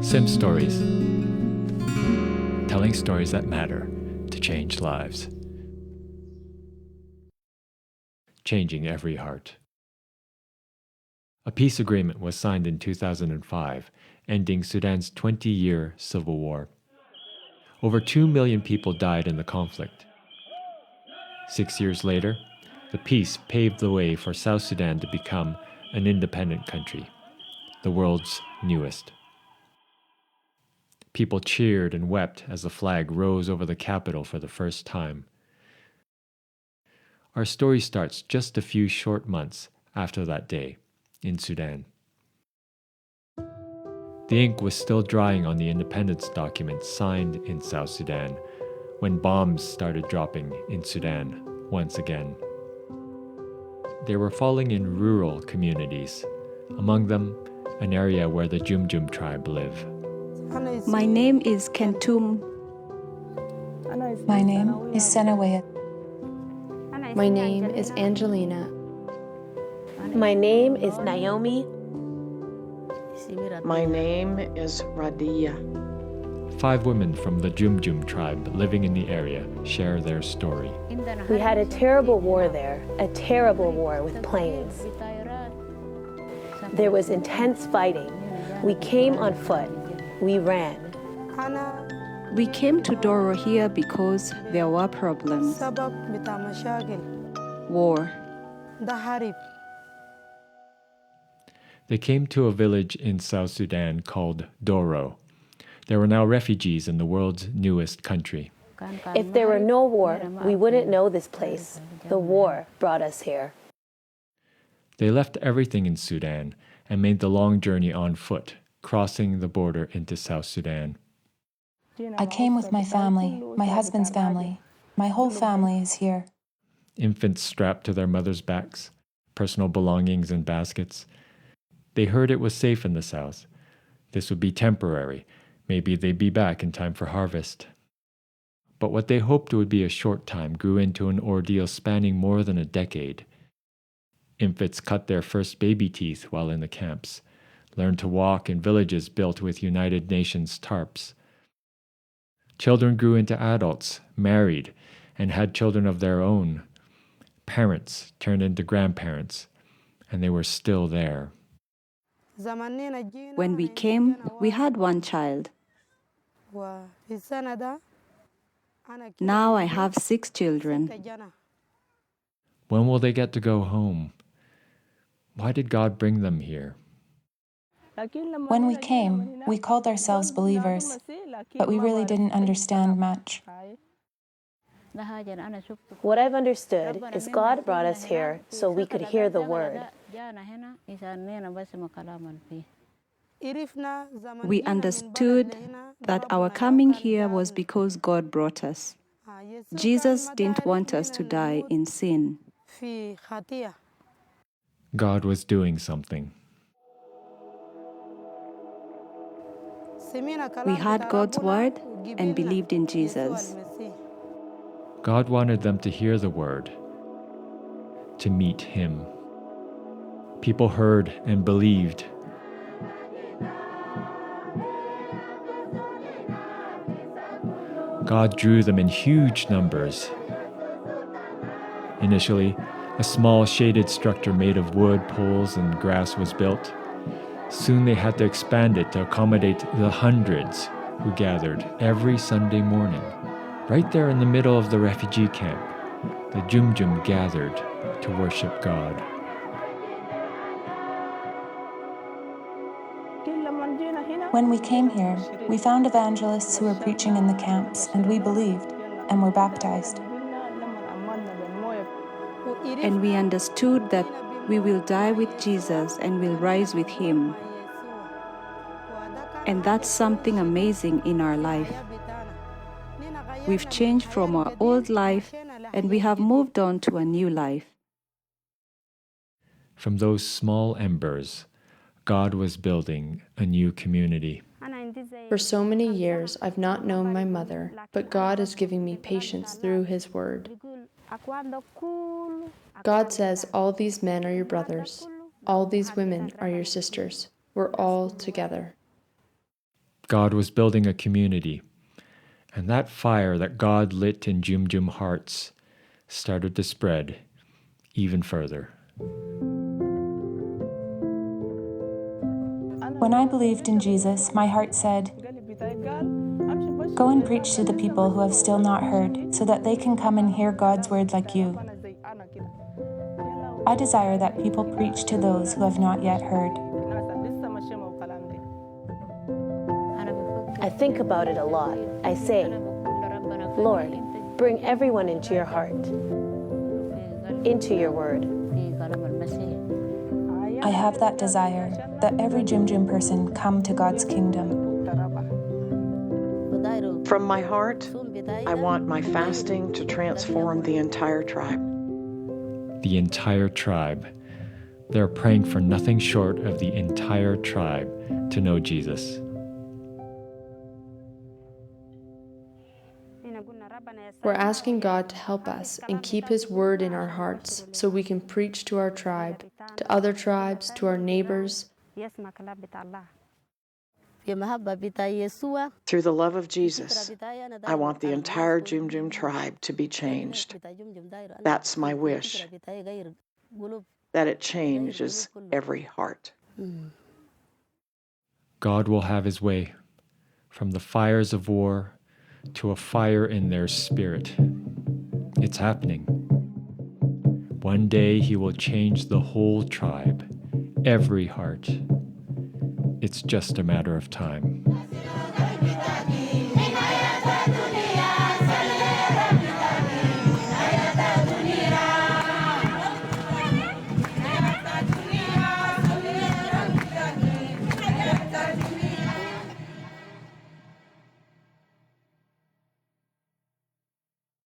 Sim Stories. Telling stories that matter to change lives. Changing every heart. A peace agreement was signed in 2005, ending Sudan's 20-year civil war. Over 2 million people died in the conflict. 6 years later, the peace paved the way for South Sudan to become an independent country, the world's newest. People cheered and wept as the flag rose over the capital for the first time. Our story starts just a few short months after that day in Sudan. The ink was still drying on the independence documents signed in South Sudan when bombs started dropping in Sudan once again. They were falling in rural communities, among them an area where the Jumjum tribe live. My name is Kentum. My name is Senawea. My name is Angelina. My name is Naomi. My name is Radia. 5 women from the Jumjum tribe living in the area share their story. We had a terrible war there, a terrible war with planes. There was intense fighting. We came on foot. We ran. We came to Doro here because there were problems. War. They came to a village in South Sudan called Doro. There were now refugees in the world's newest country. If there were no war, we wouldn't know this place. The war brought us here. They left everything in Sudan and made the long journey on foot, crossing the border into South Sudan. I came with my family, my husband's family. My whole family is here. Infants strapped to their mothers' backs, personal belongings in baskets. They heard it was safe in the south. This would be temporary. Maybe they'd be back in time for harvest. But what they hoped would be a short time grew into an ordeal spanning more than a decade. Infants cut their first baby teeth while in the camps, learned to walk in villages built with United Nations tarps. Children grew into adults, married, and had children of their own. Parents turned into grandparents, and they were still there. When we came, we had one child. Now I have 6 children. When will they get to go home? Why did God bring them here? When we came, we called ourselves believers, but we really didn't understand much. What I've understood is God brought us here so we could hear the word. We understood that our coming here was because God brought us. Jesus didn't want us to die in sin. God was doing something. We had God's word and believed in Jesus. God wanted them to hear the word, to meet Him. People heard and believed. God drew them in huge numbers. Initially, a small shaded structure made of wood, poles, and grass was built. Soon they had to expand it to accommodate the hundreds who gathered every Sunday morning. Right there in the middle of the refugee camp, the Jumjum gathered to worship God. When we came here, we found evangelists who were preaching in the camps, and we believed and were baptized. And we understood that we will die with Jesus and will rise with Him. And that's something amazing in our life. We've changed from our old life and we have moved on to a new life. From those small embers, God was building a new community. For so many years, I've not known my mother, but God is giving me patience through His word. God says, all these men are your brothers. All these women are your sisters. We're all together. God was building a community, and that fire that God lit in Jumjum hearts started to spread even further. When I believed in Jesus, my heart said, "Go and preach to the people who have still not heard, so that they can come and hear God's word like you." I desire that people preach to those who have not yet heard. I think about it a lot. I say, Lord, bring everyone into your heart, into your word. I have that desire, that every Jumjum person come to God's kingdom. From my heart, I want my fasting to transform the entire tribe. The entire tribe. They're praying for nothing short of the entire tribe to know Jesus. We're asking God to help us and keep His word in our hearts so we can preach to our tribe, to other tribes, to our neighbors. Through the love of Jesus, I want the entire Jumjum tribe to be changed. That's my wish, that it changes every heart. God will have His way, from the fires of war to a fire in their spirit. It's happening. One day He will change the whole tribe, every heart. It's just a matter of time.